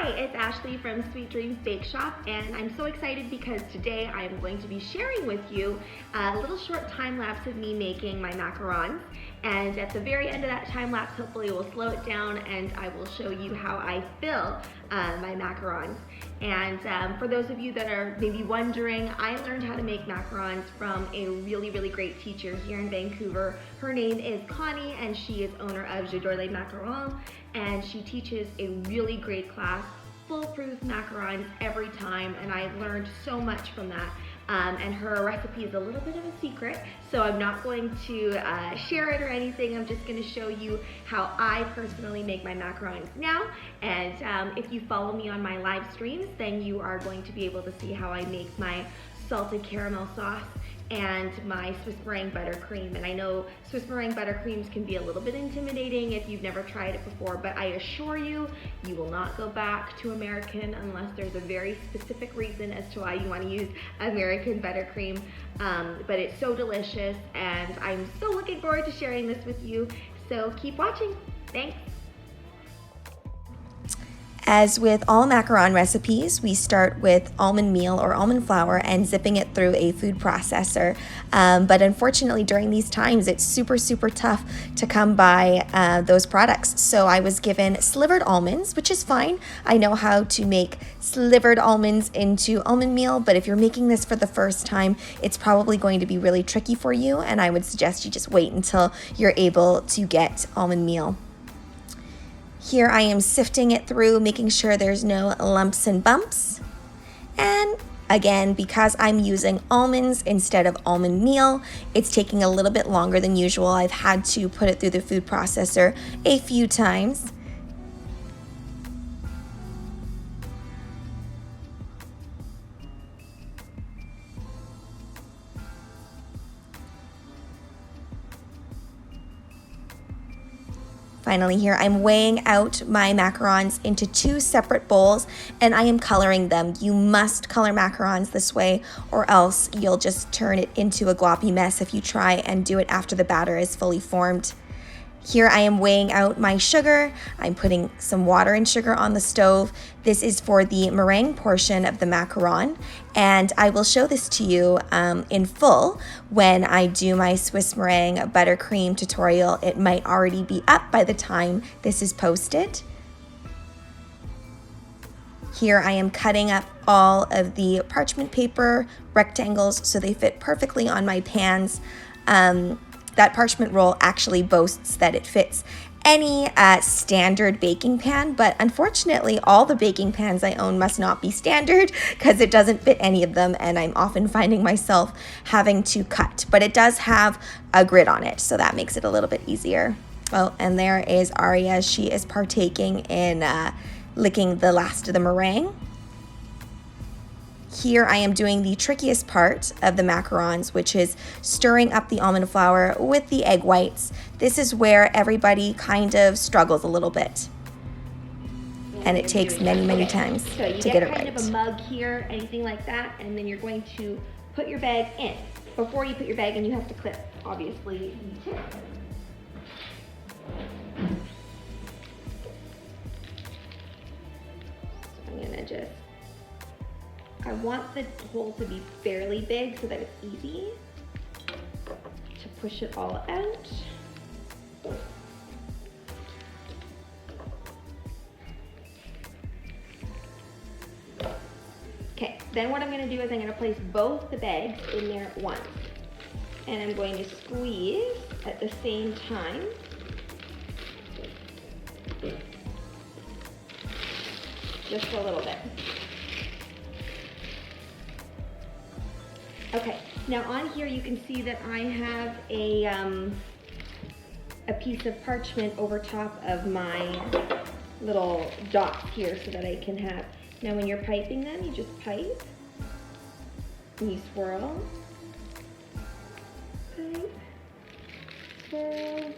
Hi, it's Ashleigh from Sweet Dreams Bake Shop, and I'm so excited because today I am going to be sharing with you a little short time lapse of me making my macarons. And at the very end of that time lapse, hopefully we'll slow it down and I will show you how I fill my macarons. And for those of you that are maybe wondering, I learned how to make macarons from a really great teacher here in Vancouver. Her name is Connie, and she is owner of J'adore les macarons, and she teaches a really great class, foolproof macarons every time, and I learned so much from that. And her recipe is a little bit of a secret, so I'm not going to share it or anything. I'm just going to show you how I personally make my macarons now. And if you follow me on my live streams, then you are going to be able to see how I make my salted caramel sauce and my Swiss meringue buttercream. And I know Swiss meringue buttercreams can be a little bit intimidating if you've never tried it before, but I assure you, you will not go back to American unless there's a very specific reason as to why you want to use American buttercream. But it's so delicious, and I'm so looking forward to sharing this with you. So keep watching. Thanks. As with all macaron recipes, we start with almond meal or almond flour and zipping it through a food processor. But unfortunately, during these times, it's super tough to come by those products. So I was given slivered almonds, which is fine. I know how to make slivered almonds into almond meal, but if you're making this for the first time, it's probably going to be really tricky for you, and I would suggest you just wait until you're able to get almond meal. Here I am sifting it through, making sure there's no lumps and bumps. And again, because I'm using almonds instead of almond meal, it's taking a little bit longer than usual. I've had to put it through the food processor a few times. Finally here, I'm weighing out my macarons into 2 separate bowls, and I am coloring them. You must color macarons this way, or else you'll just turn it into a gloppy mess if you try and do it after the batter is fully formed. Here I am weighing out my sugar. I'm putting some water and sugar on the stove. This is for the meringue portion of the macaron, and I will show this to you in full when I do my Swiss meringue buttercream tutorial. It might already be up by the time this is posted. Here I am cutting up all of the parchment paper rectangles so they fit perfectly on my pans. That parchment roll actually boasts that it fits any standard baking pan, but unfortunately all the baking pans I own must not be standard because it doesn't fit any of them, and I'm often finding myself having to cut. But it does have a grid on it, so that makes it a little bit easier. Oh, and there is Aria. She is partaking in licking the last of the meringue. Here I am doing the trickiest part of the macarons, which is stirring up the almond flour with the egg whites. This is where everybody kind of struggles a little bit, and it takes many times to get it right. So you get kind of a mug here, anything like that, and then you're going to put your bag in. Before you put your bag in, you have to clip, obviously, the tip. So I'm gonna just, I want the hole to be fairly big so that it's easy to push it all out. Okay, then what I'm going to do is I'm going to place both the bags in there at once. And I'm going to squeeze at the same time. Just a little bit. Okay, now on here you can see that I have a piece of parchment over top of my little dots here so that I can have, now when you're piping them, you just pipe, and you swirl, pipe, swirl,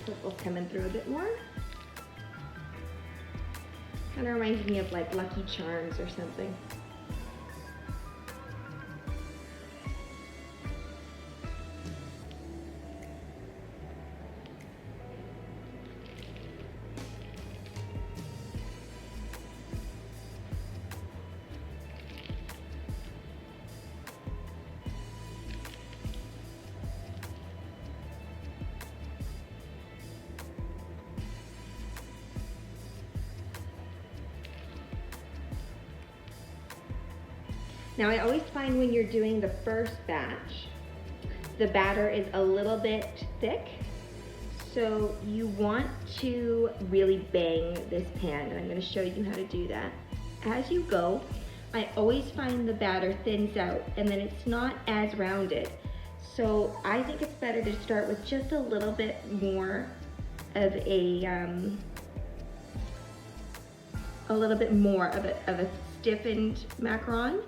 circles coming through a bit more. Kind of reminds me of like Lucky Charms or something. Now I always find when you're doing the first batch, the batter is a little bit thick. So you want to really bang this pan, and I'm gonna show you how to do that. As you go, I always find the batter thins out and then it's not as rounded. So I think it's better to start with just a little bit more of a stiffened macaron.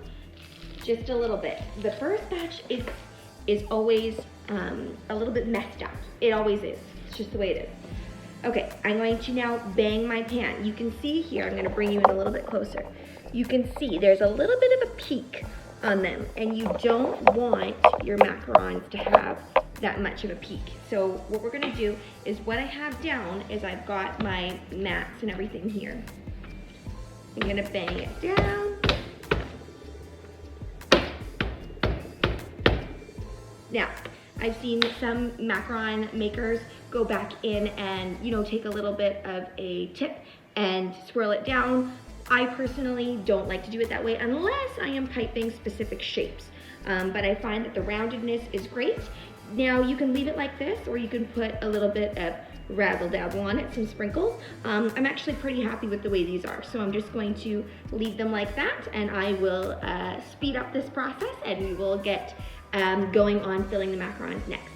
Just a little bit. The first batch is always a little bit messed up. It always is. It's just the way it is. Okay, I'm going to now bang my pan. You can see here, I'm going to bring you in a little bit closer. You can see there's a little bit of a peak on them, and you don't want your macarons to have that much of a peak. So what we're going to do is what I have down is I've got my mats and everything here. I'm going to bang it down. Now, I've seen some macaron makers go back in and, take a little bit of a tip and swirl it down. I personally don't like to do it that way unless I am piping specific shapes. But I find that the roundedness is great. Now, you can leave it like this, or you can put a little bit of razzle dazzle on it, some sprinkles. I'm actually pretty happy with the way these are, so I'm just going to leave them like that, and I will speed up this process, and we will get going on filling the macarons next.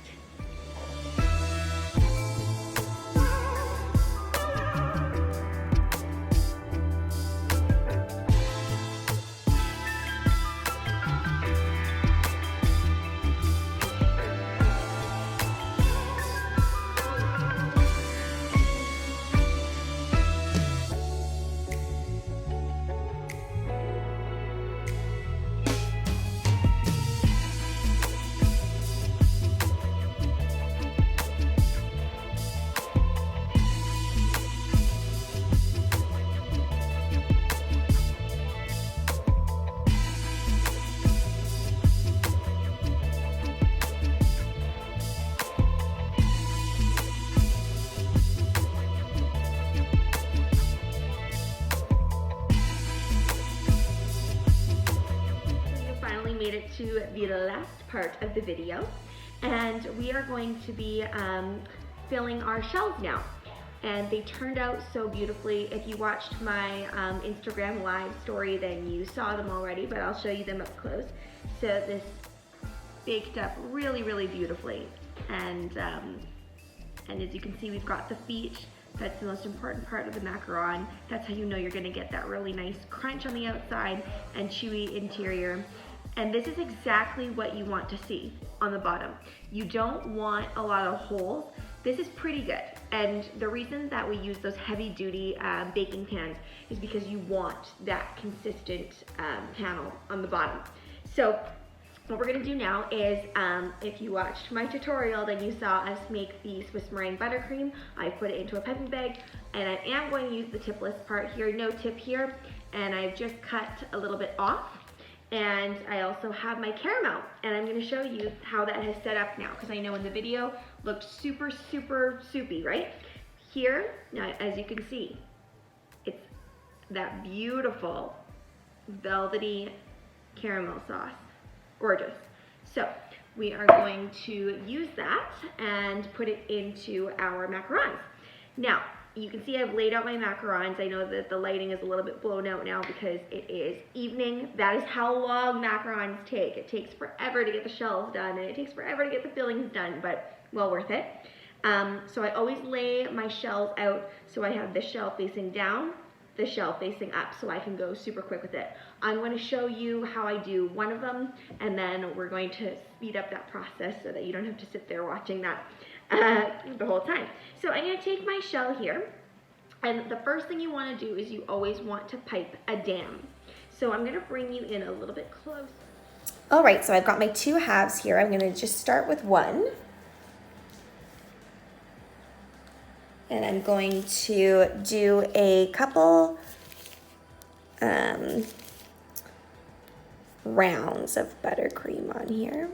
Made it to the last part of the video, and we are going to be filling our shells now, and they turned out so beautifully. If you watched my Instagram live story, then you saw them already, but I'll show you them up close. So this baked up really beautifully, and as you can see, we've got the feet. That's the most important part of the macaron. That's how you know you're going to get that really nice crunch on the outside and chewy interior. And this is exactly what you want to see on the bottom. You don't want a lot of holes. This is pretty good. And the reason that we use those heavy duty baking pans is because you want that consistent panel on the bottom. So what we're gonna do now is, if you watched my tutorial, then you saw us make the Swiss meringue buttercream. I put it into a piping bag, and I am going to use the tipless part here, no tip here, and I've just cut a little bit off. And I also have my caramel, and I'm going to show you how that has set up now, because I know in the video looked super soupy, right? Here, now as you can see, it's that beautiful velvety caramel sauce. Gorgeous. So we are going to use that and put it into our macarons. Now, you can see I've laid out my macarons. I know that the lighting is a little bit blown out now because it is evening. That is how long macarons take. It takes forever to get the shells done, and it takes forever to get the fillings done, but well worth it. So I always lay my shells out so I have the shell facing down, the shell facing up, so I can go super quick with it. I'm going to show you how I do one of them, and then we're going to speed up that process so that you don't have to sit there watching that. the whole time. So I'm gonna take my shell here, and the first thing you wanna do is you always want to pipe a dam. So I'm gonna bring you in a little bit closer. All right, so I've got my 2 halves here. I'm gonna just start with one. And I'm going to do a couple rounds of buttercream on here.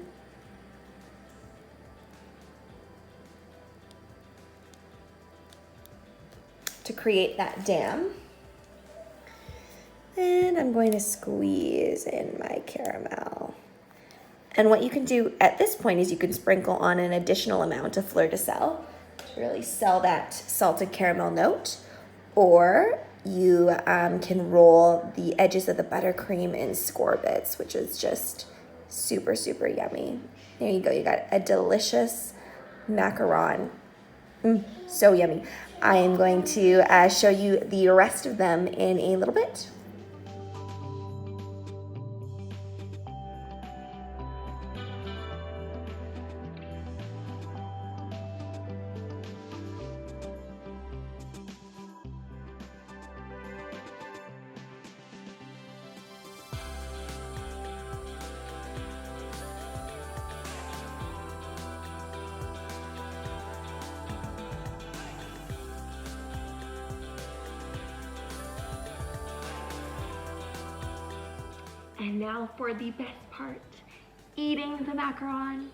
To create that dam. And I'm going to squeeze in my caramel. And what you can do at this point is you can sprinkle on an additional amount of fleur de sel to really sell that salted caramel note, or you can roll the edges of the buttercream in score bits, which is just super, super yummy. There you go, you got a delicious macaron. So yummy. I am going to show you the rest of them in a little bit. And now for the best part, eating the macaron.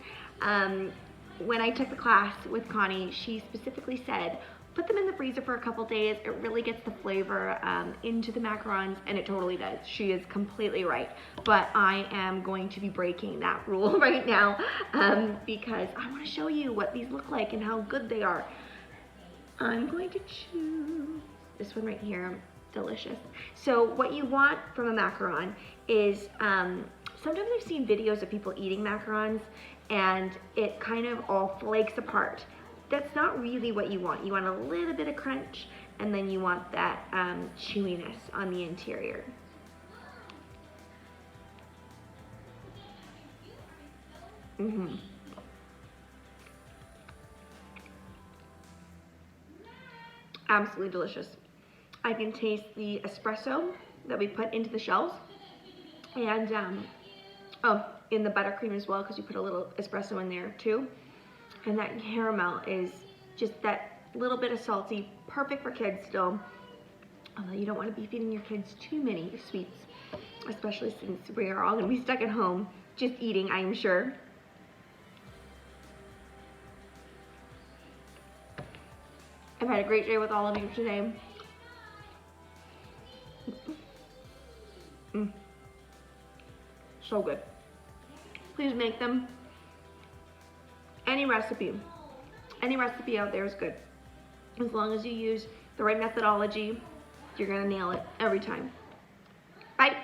When I took the class with Connie, she specifically said, put them in the freezer for a couple days. It really gets the flavor into the macarons, and it totally does. She is completely right. But I am going to be breaking that rule right now because I want to show you what these look like and how good they are. I'm going to choose this one right here. Delicious. So what you want from a macaron is, sometimes I've seen videos of people eating macarons and it kind of all flakes apart. That's not really what you want. You want a little bit of crunch, and then you want that chewiness on the interior. Absolutely delicious. I can taste the espresso that we put into the shells, and in the buttercream as well, because you put a little espresso in there too. And that caramel is just that little bit of salty, perfect for kids still. Although you don't want to be feeding your kids too many sweets, especially since we are all going to be stuck at home just eating, I am sure. I've had a great day with all of you today. So good. Please make them. Any recipe out there is good. As long as you use the right methodology, you're gonna nail it every time. Bye.